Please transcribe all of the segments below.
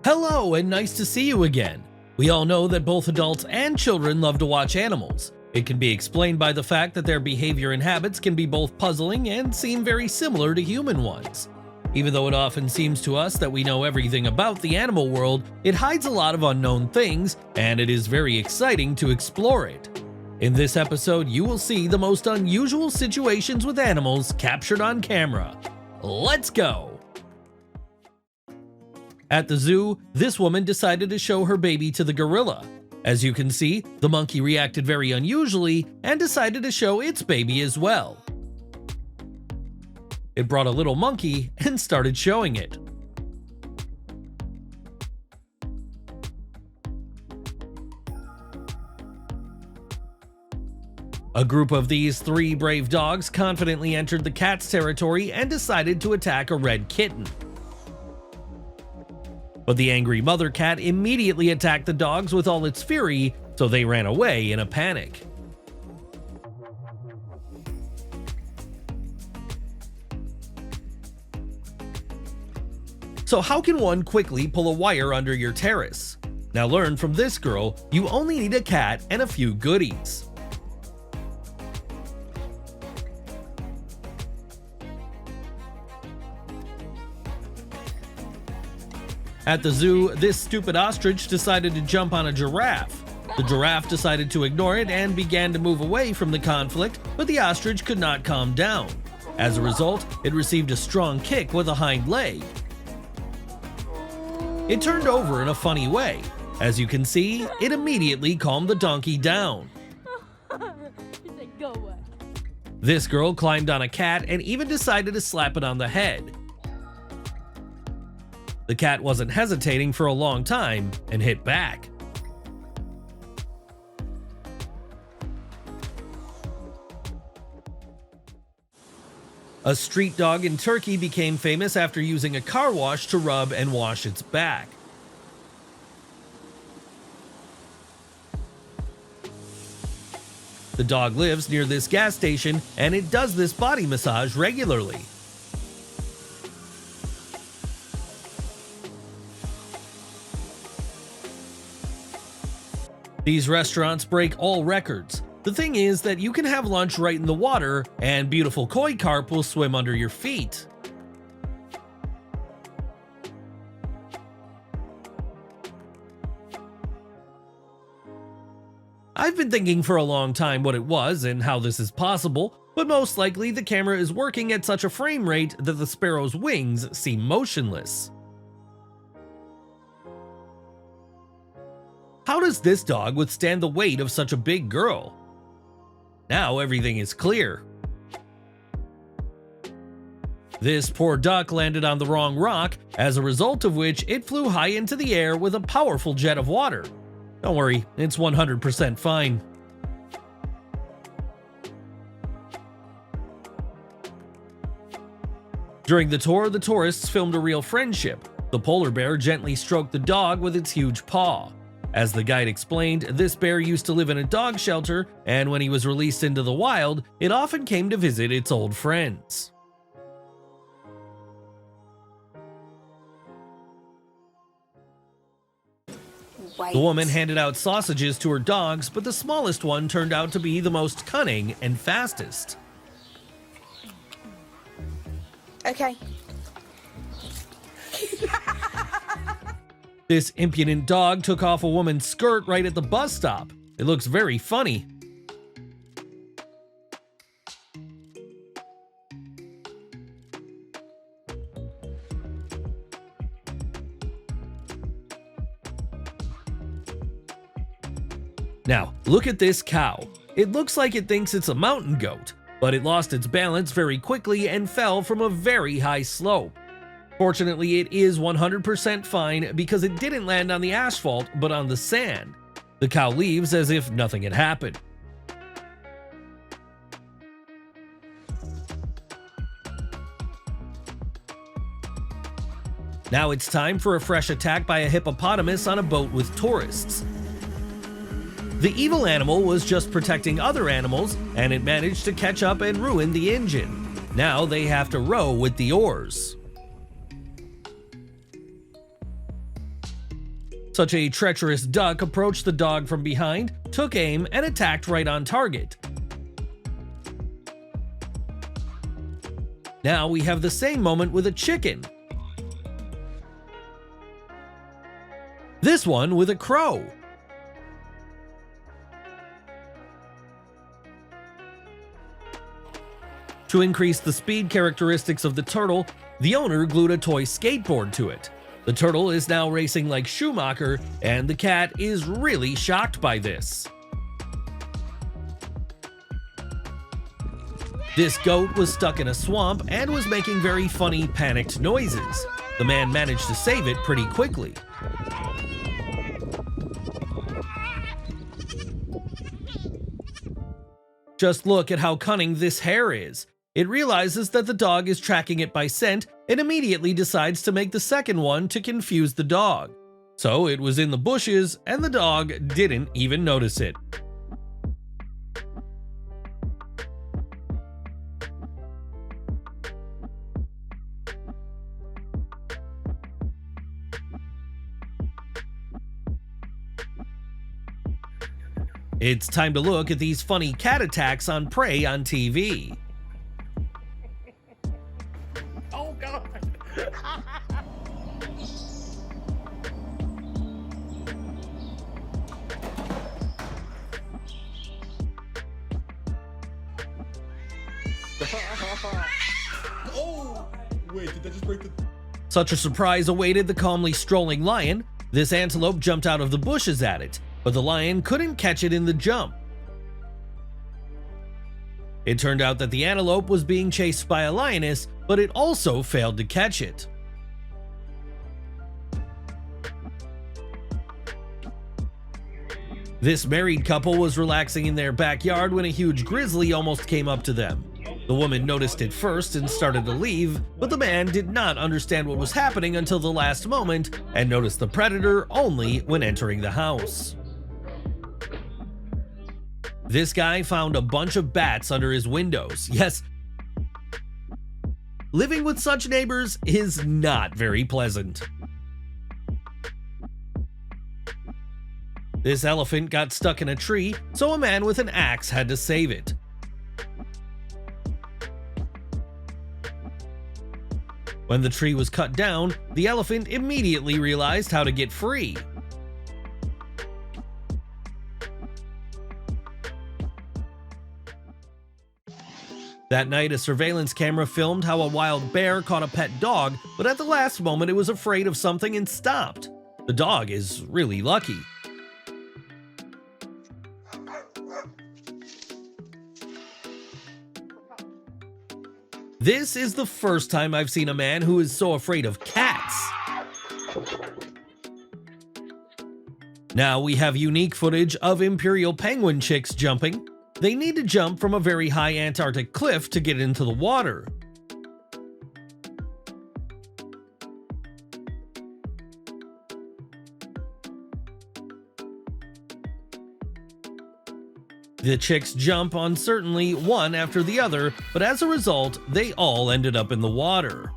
Hello, and nice to see you again. We all know that both adults and children love to watch animals. It can be explained by the fact that their behavior and habits can be both puzzling and seem very similar to human ones. Even though it often seems to us that we know everything about the animal world, it hides a lot of unknown things, and it is very exciting to explore it. In this episode, you will see the most unusual situations with animals captured on camera. Let's go! At the zoo, this woman decided to show her baby to the gorilla. As you can see, the monkey reacted very unusually and decided to show its baby as well. It brought a little monkey and started showing it. A group of these three brave dogs confidently entered the cat's territory and decided to attack a red kitten. But the angry mother cat immediately attacked the dogs with all its fury, so they ran away in a panic. So how can one quickly pull a wire under your terrace? Now learn from this girl, you only need a cat and a few goodies. At the zoo, this stupid ostrich decided to jump on a giraffe. The giraffe decided to ignore it and began to move away from the conflict, but the ostrich could not calm down. As a result, it received a strong kick with a hind leg. It turned over in a funny way. As you can see, it immediately calmed the donkey down. This girl climbed on a cat and even decided to slap it on the head. The cat wasn't hesitating for a long time and hit back. A street dog in Turkey became famous after using a car wash to rub and wash its back. The dog lives near this gas station and it does this body massage regularly. These restaurants break all records. The thing is that you can have lunch right in the water and beautiful koi carp will swim under your feet. I've been thinking for a long time what it was and how this is possible, but most likely the camera is working at such a frame rate that the sparrow's wings seem motionless. How does this dog withstand the weight of such a big girl? Now everything is clear. This poor duck landed on the wrong rock, as a result of which it flew high into the air with a powerful jet of water. Don't worry, it's 100% fine. During the tour, the tourists filmed a real friendship. The polar bear gently stroked the dog with its huge paw. As the guide explained, this bear used to live in a dog shelter, and when he was released into the wild, it often came to visit its old friends. The woman handed out sausages to her dogs, but the smallest one turned out to be the most cunning and fastest. Okay. This impudent dog took off a woman's skirt right at the bus stop. It looks very funny. Now, look at this cow. It looks like it thinks it's a mountain goat, but it lost its balance very quickly and fell from a very high slope. Fortunately, it is 100% fine because it didn't land on the asphalt, but on the sand. The cow leaves as if nothing had happened. Now it's time for a fresh attack by a hippopotamus on a boat with tourists. The evil animal was just protecting other animals, and it managed to catch up and ruin the engine. Now they have to row with the oars. Such a treacherous duck approached the dog from behind, took aim, and attacked right on target. Now we have the same moment with a chicken. This one with a crow. To increase the speed characteristics of the turtle, the owner glued a toy skateboard to it. The turtle is now racing like Schumacher, and the cat is really shocked by this. This goat was stuck in a swamp and was making very funny, panicked noises. The man managed to save it pretty quickly. Just look at how cunning this hare is. It realizes that the dog is tracking it by scent and immediately decides to make the second one to confuse the dog. So it was in the bushes and the dog didn't even notice it. It's time to look at these funny cat attacks on prey on TV. Oh God! Oh! Wait, did that just break the... Such a surprise awaited the calmly strolling lion. This antelope jumped out of the bushes at it, but the lion couldn't catch it in the jump. It turned out that the antelope was being chased by a lioness, but it also failed to catch it. This married couple was relaxing in their backyard when a huge grizzly almost came up to them. The woman noticed it first and started to leave, but the man did not understand what was happening until the last moment and noticed the predator only when entering the house. This guy found a bunch of bats under his windows. Yes, living with such neighbors is not very pleasant. This elephant got stuck in a tree, so a man with an axe had to save it. When the tree was cut down, the elephant immediately realized how to get free. That night, a surveillance camera filmed how a wild bear caught a pet dog, but at the last moment it was afraid of something and stopped. The dog is really lucky. This is the first time I've seen a man who is so afraid of cats. Now we have unique footage of imperial penguin chicks jumping. They need to jump from a very high Antarctic cliff to get into the water. The chicks jump uncertainly one after the other, but as a result, they all ended up in the water.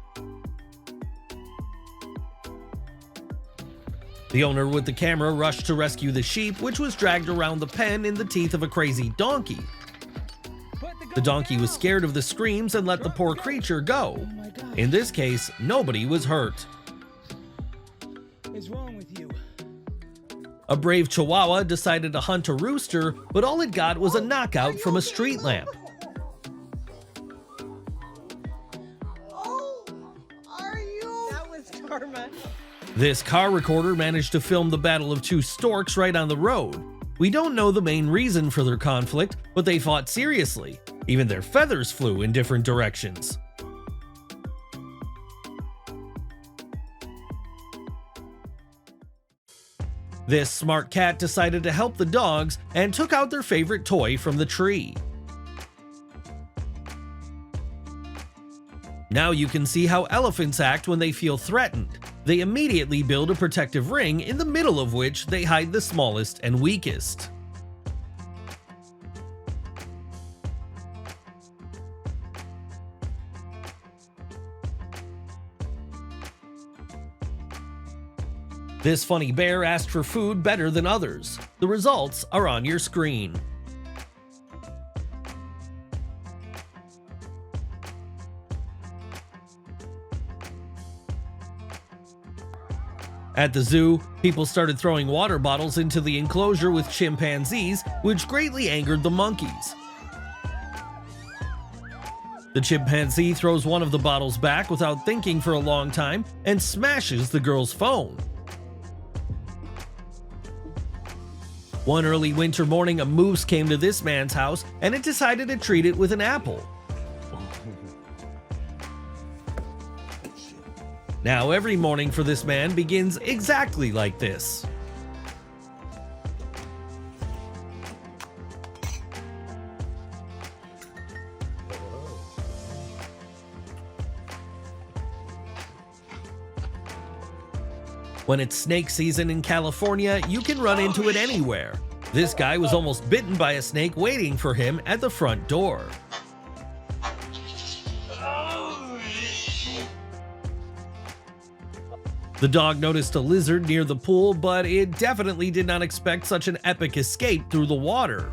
The owner with the camera rushed to rescue the sheep, which was dragged around the pen in the teeth of a crazy donkey. The donkey was scared of the screams and let the poor creature go. In this case, nobody was hurt. What's wrong with you? A brave chihuahua decided to hunt a rooster, but all it got was a knockout from a street lamp. Oh, are you? That was karma. This car recorder managed to film the battle of two storks right on the road. We don't know the main reason for their conflict, but they fought seriously. Even their feathers flew in different directions. This smart cat decided to help the dogs and took out their favorite toy from the tree. Now you can see how elephants act when they feel threatened. They immediately build a protective ring in the middle of which they hide the smallest and weakest. This funny bear asked for food better than others. The results are on your screen. At the zoo, people started throwing water bottles into the enclosure with chimpanzees, which greatly angered the monkeys. The chimpanzee throws one of the bottles back without thinking for a long time and smashes the girl's phone. One early winter morning, a moose came to this man's house and it decided to treat it with an apple. Now every morning for this man begins exactly like this. When it's snake season in California, you can run into it anywhere. This guy was almost bitten by a snake waiting for him at the front door. The dog noticed a lizard near the pool, but it definitely did not expect such an epic escape through the water.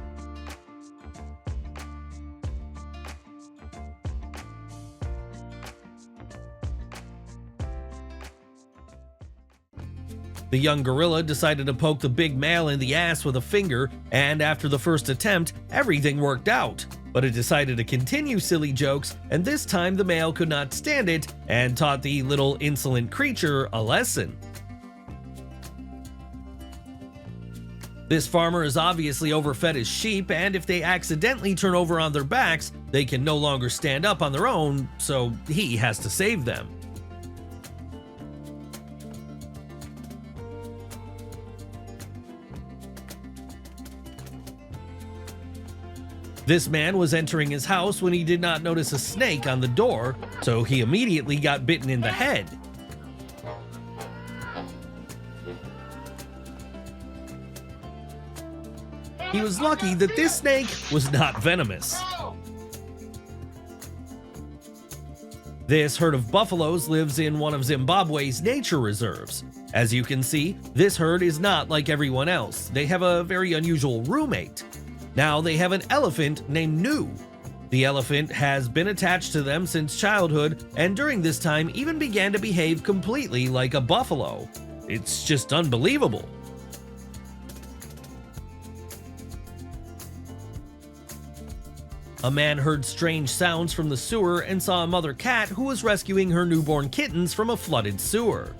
The young gorilla decided to poke the big male in the ass with a finger, and after the first attempt, everything worked out. But it decided to continue silly jokes, and this time the male could not stand it and taught the little insolent creature a lesson. This farmer is obviously overfed his sheep, and if they accidentally turn over on their backs, they can no longer stand up on their own, so he has to save them. This man was entering his house when he did not notice a snake on the door, so he immediately got bitten in the head. He was lucky that this snake was not venomous. This herd of buffaloes lives in one of Zimbabwe's nature reserves. As you can see, this herd is not like everyone else. They have a very unusual roommate. Now they have an elephant named Nu. The elephant has been attached to them since childhood, and during this time even began to behave completely like a buffalo. It's just unbelievable. A man heard strange sounds from the sewer and saw a mother cat who was rescuing her newborn kittens from a flooded sewer.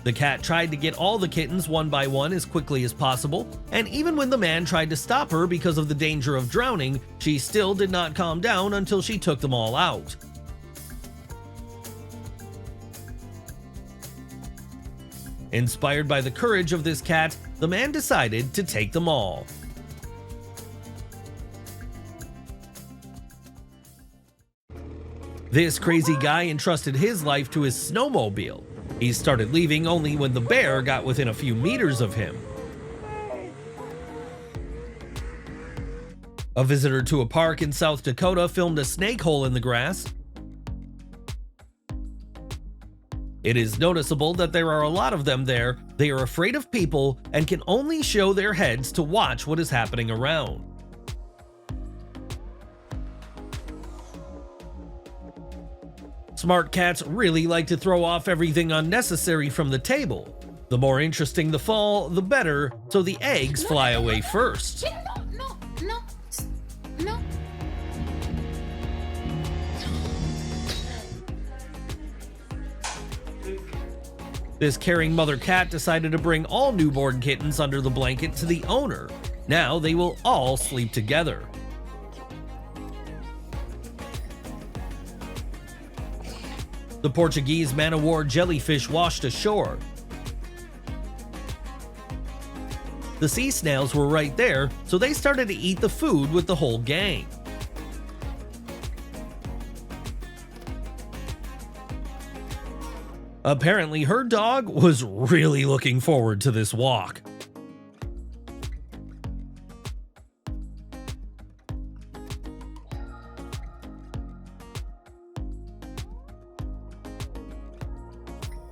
The cat tried to get all the kittens one by one as quickly as possible, and even when the man tried to stop her because of the danger of drowning, she still did not calm down until she took them all out. Inspired by the courage of this cat, the man decided to take them all. This crazy guy entrusted his life to his snowmobile. He started leaving only when the bear got within a few meters of him. A visitor to a park in South Dakota filmed a snake hole in the grass. It is noticeable that there are a lot of them there. They are afraid of people and can only show their heads to watch what is happening around. Smart cats really like to throw off everything unnecessary from the table. The more interesting the fall, the better, so the eggs fly away first. No. This caring mother cat decided to bring all newborn kittens under the blanket to the owner. Now they will all sleep together. The Portuguese man-o-war jellyfish washed ashore. The sea snails were right there, so they started to eat the food with the whole gang. Apparently, her dog was really looking forward to this walk.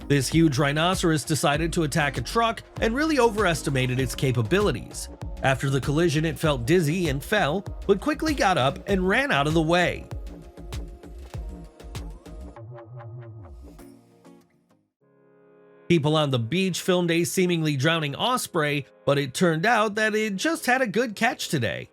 This huge rhinoceros decided to attack a truck and really overestimated its capabilities. After the collision, it felt dizzy and fell, but quickly got up and ran out of the way. People on the beach filmed a seemingly drowning osprey, but it turned out that it just had a good catch today.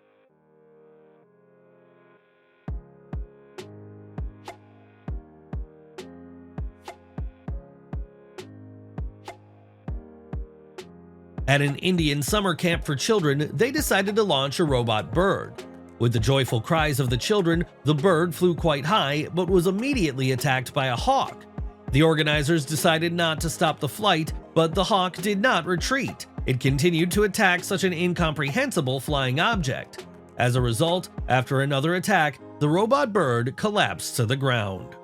At an Indian summer camp for children, they decided to launch a robot bird. With the joyful cries of the children, the bird flew quite high but was immediately attacked by a hawk. The organizers decided not to stop the flight, but the hawk did not retreat. It continued to attack such an incomprehensible flying object. As a result, after another attack, the robot bird collapsed to the ground.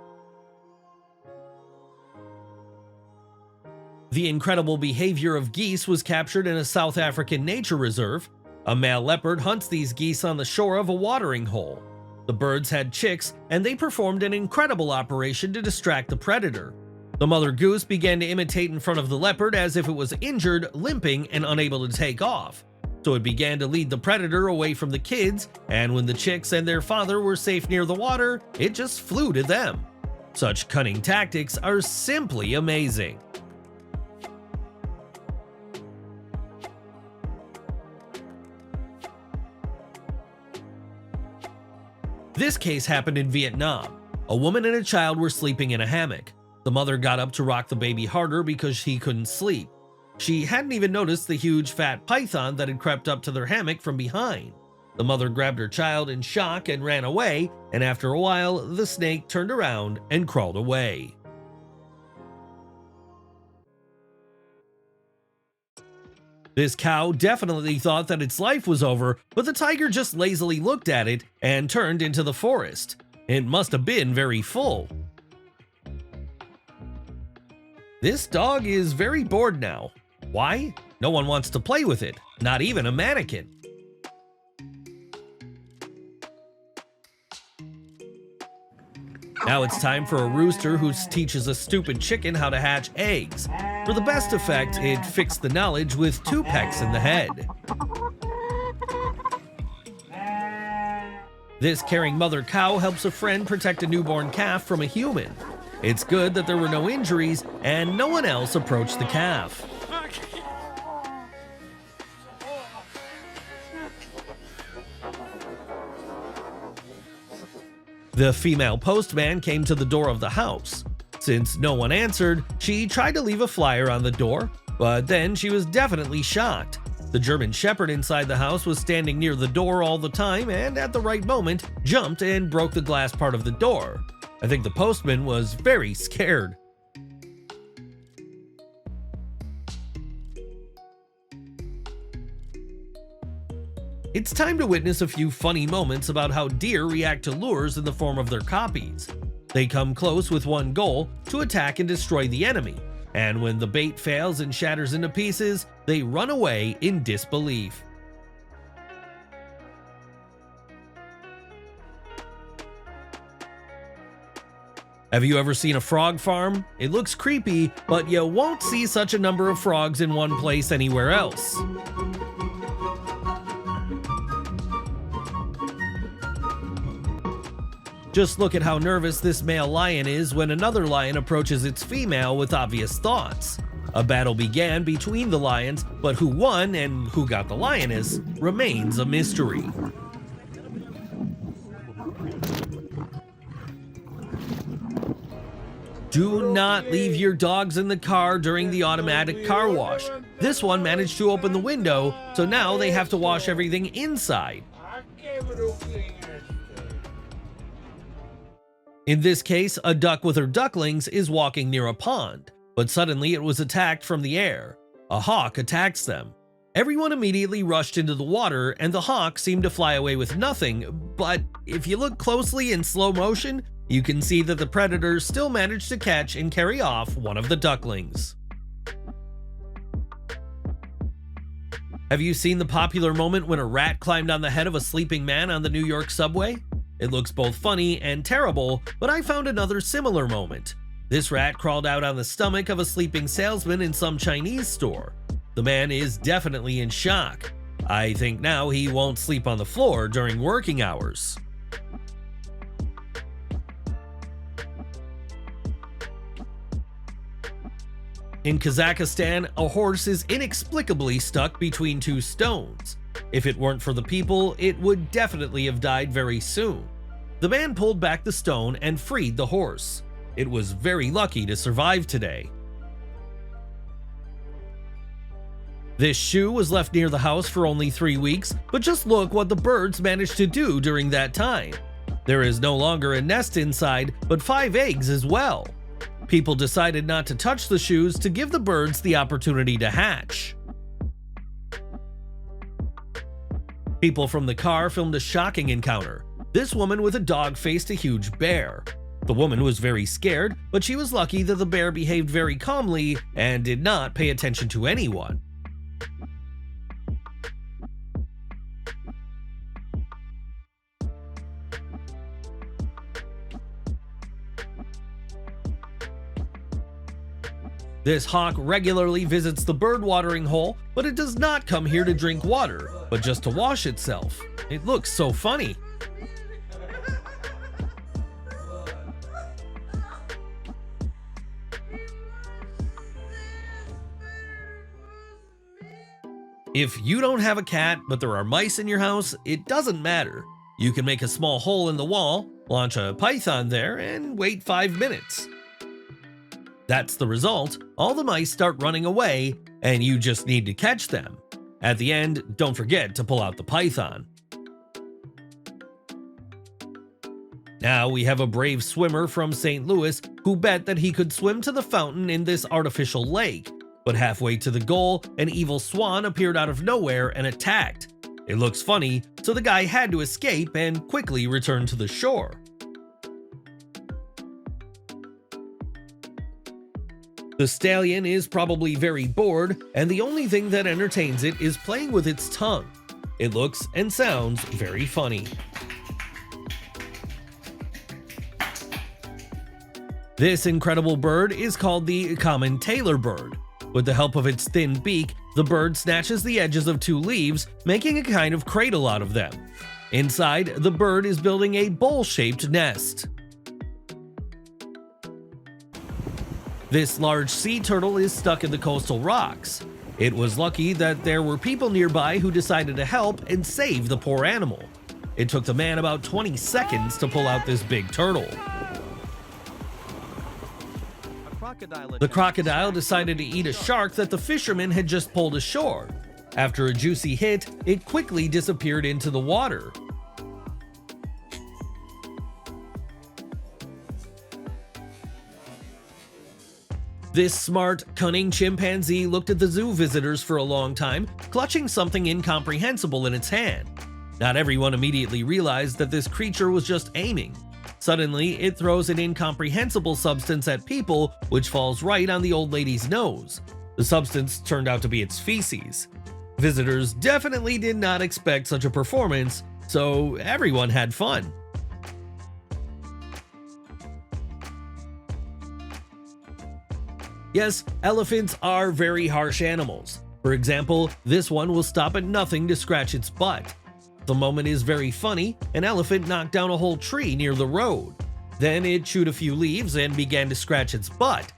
The incredible behavior of geese was captured in a South African nature reserve. A male leopard hunts these geese on the shore of a watering hole. The birds had chicks, and they performed an incredible operation to distract the predator. The mother goose began to imitate in front of the leopard as if it was injured, limping, and unable to take off. So it began to lead the predator away from the kids, and when the chicks and their father were safe near the water, it just flew to them. Such cunning tactics are simply amazing. This case happened in Vietnam. A woman and a child were sleeping in a hammock. The mother got up to rock the baby harder because he couldn't sleep. She hadn't even noticed the huge fat python that had crept up to their hammock from behind. The mother grabbed her child in shock and ran away, and after a while, the snake turned around and crawled away. This cow definitely thought that its life was over, but the tiger just lazily looked at it and turned into the forest. It must have been very full. This dog is very bored now. Why? No one wants to play with it, not even a mannequin. Now it's time for a rooster who teaches a stupid chicken how to hatch eggs. For the best effect, it fixed the knowledge with 2 pecks in the head. This caring mother cow helps a friend protect a newborn calf from a human. It's good that there were no injuries and no one else approached the calf. The female postman came to the door of the house. Since no one answered, she tried to leave a flyer on the door, but then she was definitely shocked. The German Shepherd inside the house was standing near the door all the time and at the right moment jumped and broke the glass part of the door. I think the postman was very scared. It's time to witness a few funny moments about how deer react to lures in the form of their copies. They come close with one goal, to attack and destroy the enemy, and when the bait fails and shatters into pieces, they run away in disbelief. Have you ever seen a frog farm? It looks creepy, but you won't see such a number of frogs in one place anywhere else. Just look at how nervous this male lion is when another lion approaches its female with obvious thoughts. A battle began between the lions, but who won and who got the lioness remains a mystery. Do not leave your dogs in the car during the automatic car wash. This one managed to open the window, so now they have to wash everything inside. In this case, a duck with her ducklings is walking near a pond, but suddenly it was attacked from the air. A hawk attacks them. Everyone immediately rushed into the water and the hawk seemed to fly away with nothing, but if you look closely in slow motion, you can see that the predator still managed to catch and carry off one of the ducklings. Have you seen the popular moment when a rat climbed on the head of a sleeping man on the New York subway? It looks both funny and terrible, but I found another similar moment. This rat crawled out on the stomach of a sleeping salesman in some Chinese store. The man is definitely in shock. I think now he won't sleep on the floor during working hours. In Kazakhstan, a horse is inexplicably stuck between two stones. If it weren't for the people, it would definitely have died very soon. The man pulled back the stone and freed the horse. It was very lucky to survive today. This shoe was left near the house for only 3 weeks, but just look what the birds managed to do during that time. There is no longer a nest inside, but 5 eggs as well. People decided not to touch the shoes to give the birds the opportunity to hatch. People from the car filmed a shocking encounter. This woman with a dog faced a huge bear. The woman was very scared, but she was lucky that the bear behaved very calmly and did not pay attention to anyone. This hawk regularly visits the bird watering hole, but it does not come here to drink water, but just to wash itself. It looks so funny. If you don't have a cat, but there are mice in your house, it doesn't matter. You can make a small hole in the wall, launch a python there, and wait 5 minutes. That's the result. All the mice start running away, and you just need to catch them. At the end, don't forget to pull out the python. Now we have a brave swimmer from St. Louis who bet that he could swim to the fountain in this artificial lake, but halfway to the goal, an evil swan appeared out of nowhere and attacked. It looks funny, so the guy had to escape and quickly return to the shore. The stallion is probably very bored, and the only thing that entertains it is playing with its tongue. It looks and sounds very funny. This incredible bird is called the common tailor bird. With the help of its thin beak, the bird snatches the edges of 2 leaves, making a kind of cradle out of them. Inside, the bird is building a bowl-shaped nest. This large sea turtle is stuck in the coastal rocks. It was lucky that there were people nearby who decided to help and save the poor animal. It took the man about 20 seconds to pull out this big turtle. The crocodile decided to eat a shark that the fisherman had just pulled ashore. After a juicy hit, it quickly disappeared into the water. This smart, cunning chimpanzee looked at the zoo visitors for a long time, clutching something incomprehensible in its hand. Not everyone immediately realized that this creature was just aiming. Suddenly, it throws an incomprehensible substance at people, which falls right on the old lady's nose. The substance turned out to be its feces. Visitors definitely did not expect such a performance, so everyone had fun. Yes, elephants are very harsh animals. For example, this one will stop at nothing to scratch its butt. The moment is very funny. An elephant knocked down a whole tree near the road. Then it chewed a few leaves and began to scratch its butt.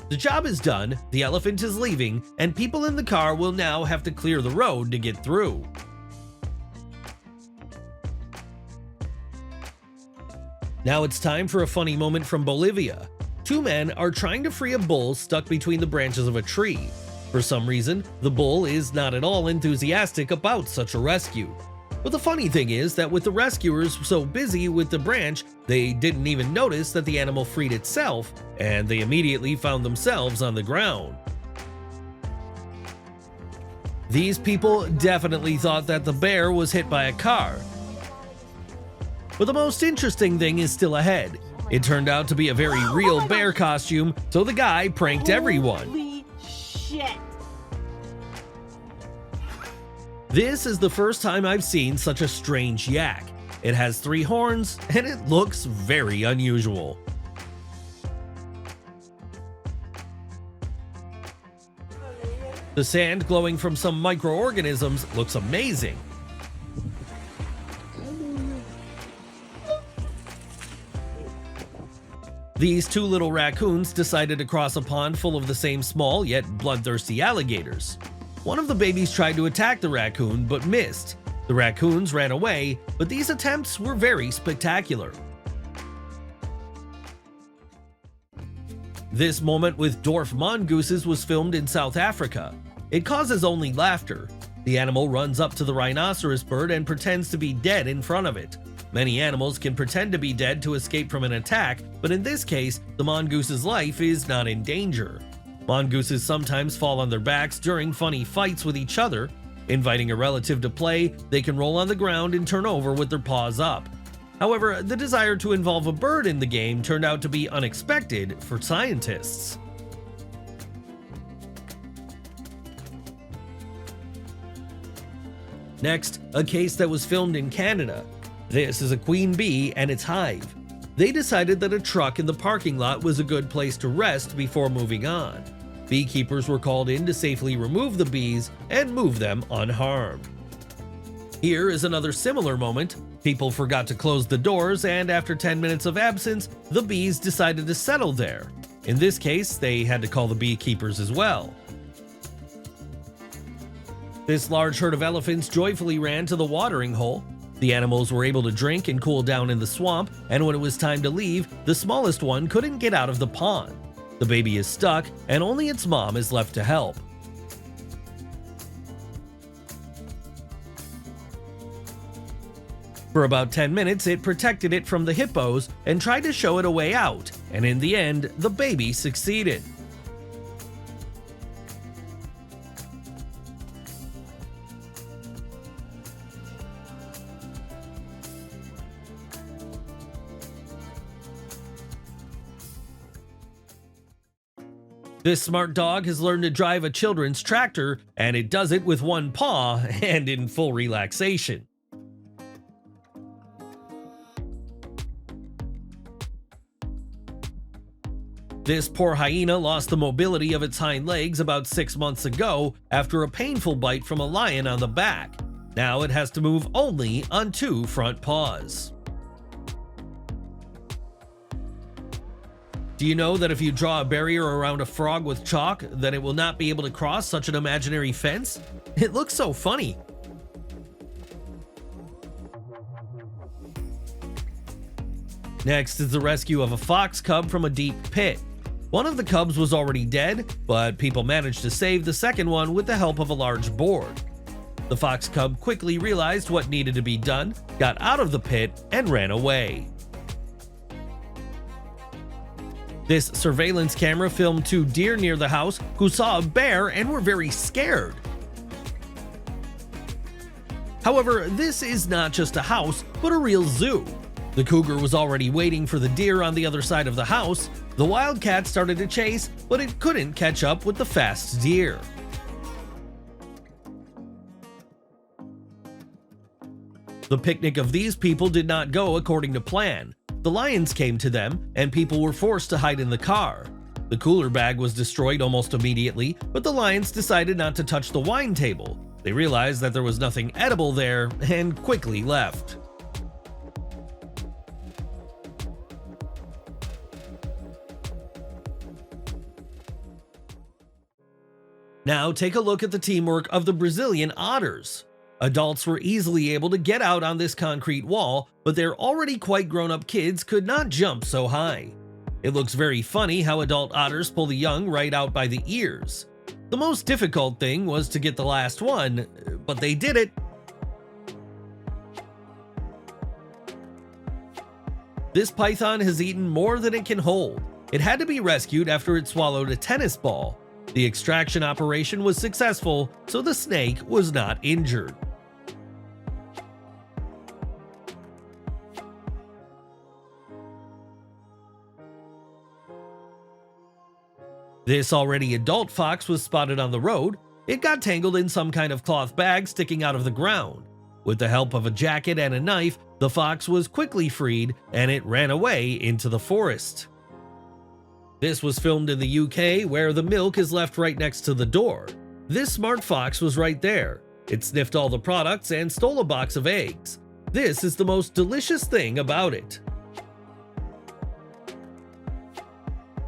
The job is done, the elephant is leaving, and people in the car will now have to clear the road to get through. Now it's time for a funny moment from Bolivia. 2 men are trying to free a bull stuck between the branches of a tree. For some reason, the bull is not at all enthusiastic about such a rescue. But the funny thing is that with the rescuers so busy with the branch, they didn't even notice that the animal freed itself, and they immediately found themselves on the ground. These people definitely thought that the bear was hit by a car. But the most interesting thing is still ahead. It turned out to be a very real bear costume, so the guy pranked everyone. Holy shit. This is the first time I've seen such a strange yak. It has 3 horns, and it looks very unusual. The sand glowing from some microorganisms looks amazing. These two little raccoons decided to cross a pond full of the same small yet bloodthirsty alligators. One of the babies tried to attack the raccoon but missed. The raccoons ran away, but these attempts were very spectacular. This moment with dwarf mongooses was filmed in South Africa. It causes only laughter. The animal runs up to the rhinoceros bird and pretends to be dead in front of it. Many animals can pretend to be dead to escape from an attack, but in this case, the mongoose's life is not in danger. Mongooses sometimes fall on their backs during funny fights with each other. Inviting a relative to play, they can roll on the ground and turn over with their paws up. However, the desire to involve a bird in the game turned out to be unexpected for scientists. Next, a case that was filmed in Canada. This is a queen bee and its hive. They decided that a truck in the parking lot was a good place to rest before moving on. Beekeepers were called in to safely remove the bees and move them unharmed. Here is another similar moment. People forgot to close the doors, and after 10 minutes of absence, the bees decided to settle there. In this case, they had to call the beekeepers as well. This large herd of elephants joyfully ran to the watering hole. The animals were able to drink and cool down in the swamp, and when it was time to leave, the smallest one couldn't get out of the pond. The baby is stuck, and only its mom is left to help. For about 10 minutes, it protected it from the hippos and tried to show it a way out, and in the end, the baby succeeded. This smart dog has learned to drive a children's tractor, and it does it with one paw and in full relaxation. This poor hyena lost the mobility of its hind legs about 6 months ago after a painful bite from a lion on the back. Now it has to move only on 2 front paws. Do you know that if you draw a barrier around a frog with chalk, then it will not be able to cross such an imaginary fence? It looks so funny. Next is the rescue of a fox cub from a deep pit. One of the cubs was already dead, but people managed to save the second one with the help of a large board. The fox cub quickly realized what needed to be done, got out of the pit, and ran away. This surveillance camera filmed 2 deer near the house who saw a bear and were very scared. However, this is not just a house, but a real zoo. The cougar was already waiting for the deer on the other side of the house. The wildcat started to chase, but it couldn't catch up with the fast deer. The picnic of these people did not go according to plan. The lions came to them, and people were forced to hide in the car. The cooler bag was destroyed almost immediately, but the lions decided not to touch the wine table. They realized that there was nothing edible there and quickly left. Now take a look at the teamwork of the Brazilian otters. Adults were easily able to get out on this concrete wall, but their already quite grown-up kids could not jump so high. It looks very funny how adult otters pull the young right out by the ears. The most difficult thing was to get the last one, but they did it. This python has eaten more than it can hold. It had to be rescued after it swallowed a tennis ball. The extraction operation was successful, so the snake was not injured. This already adult fox was spotted on the road. It got tangled in some kind of cloth bag sticking out of the ground. With the help of a jacket and a knife, the fox was quickly freed and it ran away into the forest. This was filmed in the UK, where the milk is left right next to the door. This smart fox was right there. It sniffed all the products and stole a box of eggs. This is the most delicious thing about it.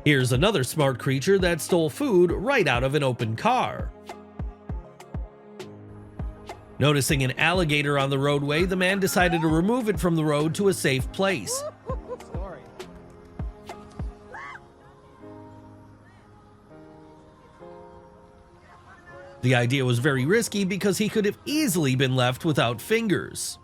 Here's another smart creature that stole food right out of an open car. Noticing an alligator on the roadway, the man decided to remove it from the road to a safe place. Sorry. The idea was very risky because he could have easily been left without fingers.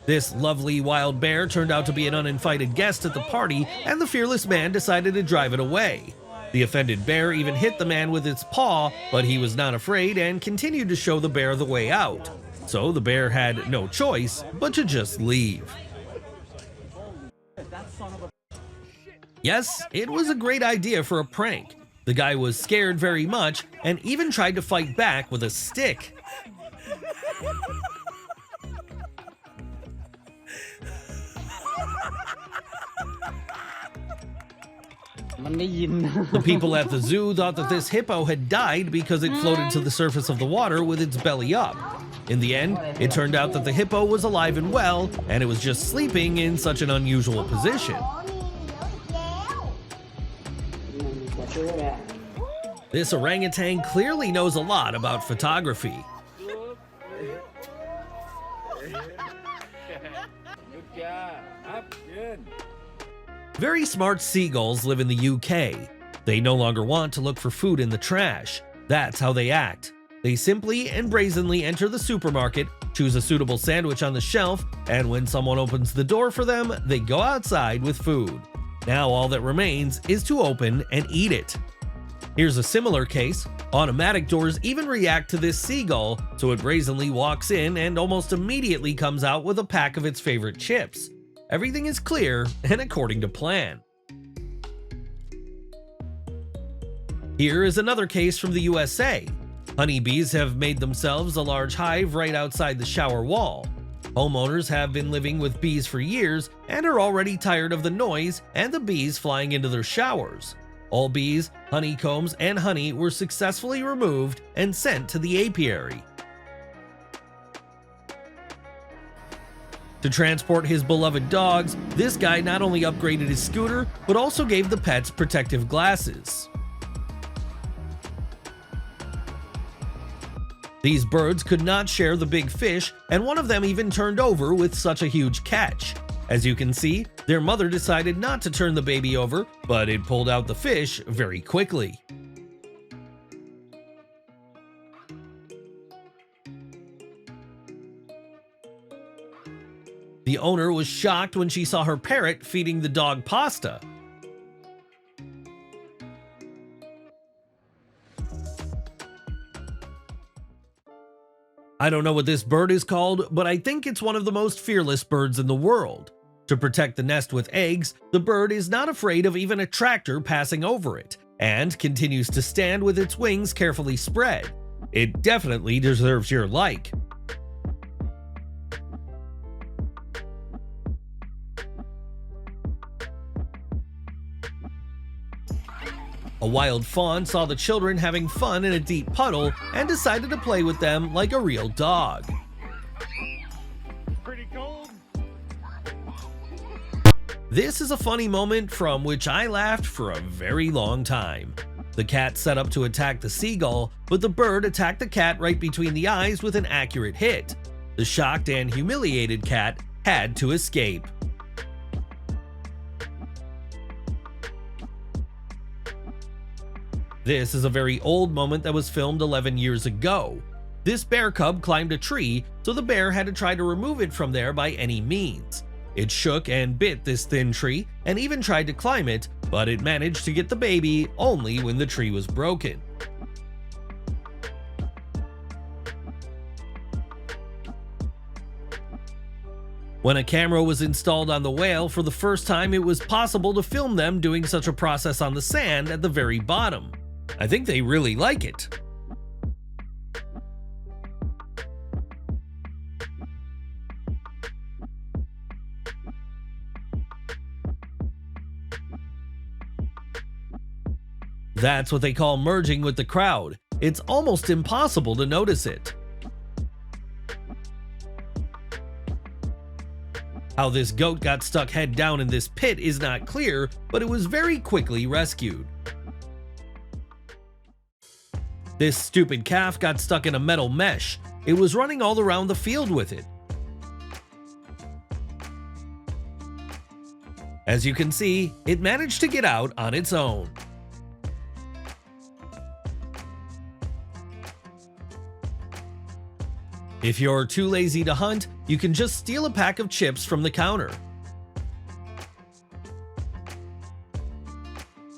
This lovely wild bear turned out to be an uninvited guest at the party, and the fearless man decided to drive it away. The offended bear even hit the man with its paw, but he was not afraid and continued to show the bear the way out. So the bear had no choice but to just leave. Yes, it was a great idea for a prank. The guy was scared very much and even tried to fight back with a stick. The people at the zoo thought that this hippo had died because it floated to the surface of the water with its belly up. In the end, it turned out that the hippo was alive and well, and it was just sleeping in such an unusual position. This orangutan clearly knows a lot about photography. Very smart seagulls live in the UK. They no longer want to look for food in the trash. That's how they act. They simply and brazenly enter the supermarket, choose a suitable sandwich on the shelf, and when someone opens the door for them, they go outside with food. Now all that remains is to open and eat it. Here's a similar case. Automatic doors even react to this seagull, so it brazenly walks in and almost immediately comes out with a pack of its favorite chips. Everything is clear and according to plan. Here is another case from the USA. Honeybees have made themselves a large hive right outside the shower wall. Homeowners have been living with bees for years and are already tired of the noise and the bees flying into their showers. All bees, honeycombs, and honey were successfully removed and sent to the apiary. To transport his beloved dogs, this guy not only upgraded his scooter, but also gave the pets protective glasses. These birds could not share the big fish, and one of them even turned over with such a huge catch. As you can see, their mother decided not to turn the baby over, but it pulled out the fish very quickly. The owner was shocked when she saw her parrot feeding the dog pasta. I don't know what this bird is called, but I think it's one of the most fearless birds in the world. To protect the nest with eggs, the bird is not afraid of even a tractor passing over it, and continues to stand with its wings carefully spread. It definitely deserves your like. A wild fawn saw the children having fun in a deep puddle and decided to play with them like a real dog. Pretty cold. This is a funny moment from which I laughed for a very long time. The cat set up to attack the seagull, but the bird attacked the cat right between the eyes with an accurate hit. The shocked and humiliated cat had to escape. This is a very old moment that was filmed 11 years ago. This bear cub climbed a tree, so the bear had to try to remove it from there by any means. It shook and bit this thin tree and even tried to climb it, but it managed to get the baby only when the tree was broken. When a camera was installed on the whale for the first time, it was possible to film them doing such a process on the sand at the very bottom. I think they really like it. That's what they call merging with the crowd. It's almost impossible to notice it. How this goat got stuck head down in this pit is not clear, but it was very quickly rescued. This stupid calf got stuck in a metal mesh. It was running all around the field with it. As you can see, it managed to get out on its own. If you're too lazy to hunt, you can just steal a pack of chips from the counter.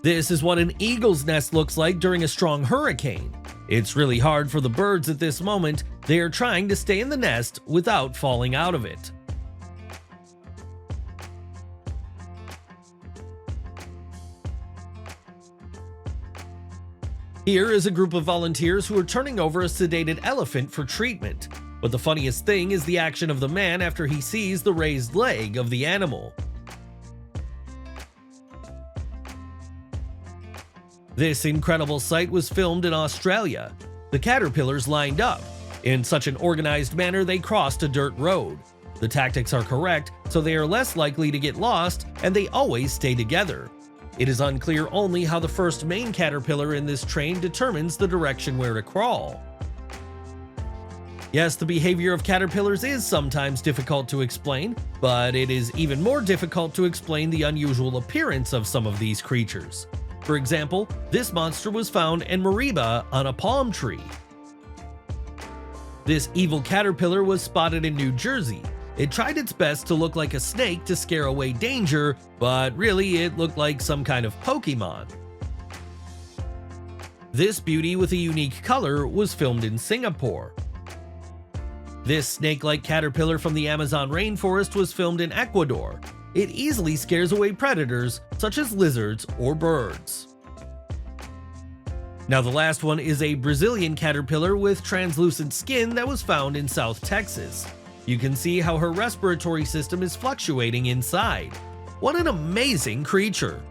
This is what an eagle's nest looks like during a strong hurricane. It's really hard for the birds at this moment. They are trying to stay in the nest without falling out of it. Here is a group of volunteers who are turning over a sedated elephant for treatment. But the funniest thing is the action of the man after he sees the raised leg of the animal. This incredible sight was filmed in Australia. The caterpillars lined up. In such an organized manner, they crossed a dirt road. The tactics are correct, so they are less likely to get lost, and they always stay together. It is unclear only how the first main caterpillar in this train determines the direction where to crawl. Yes, the behavior of caterpillars is sometimes difficult to explain, but it is even more difficult to explain the unusual appearance of some of these creatures. For example, this monster was found in Mariba on a palm tree. This evil caterpillar was spotted in New Jersey. It tried its best to look like a snake to scare away danger, but really it looked like some kind of Pokemon. This beauty with a unique color was filmed in Singapore. This snake-like caterpillar from the Amazon rainforest was filmed in Ecuador. It easily scares away predators such as lizards or birds. Now the last one is a Brazilian caterpillar with translucent skin that was found in South Texas. You can see how her respiratory system is fluctuating inside. What an amazing creature!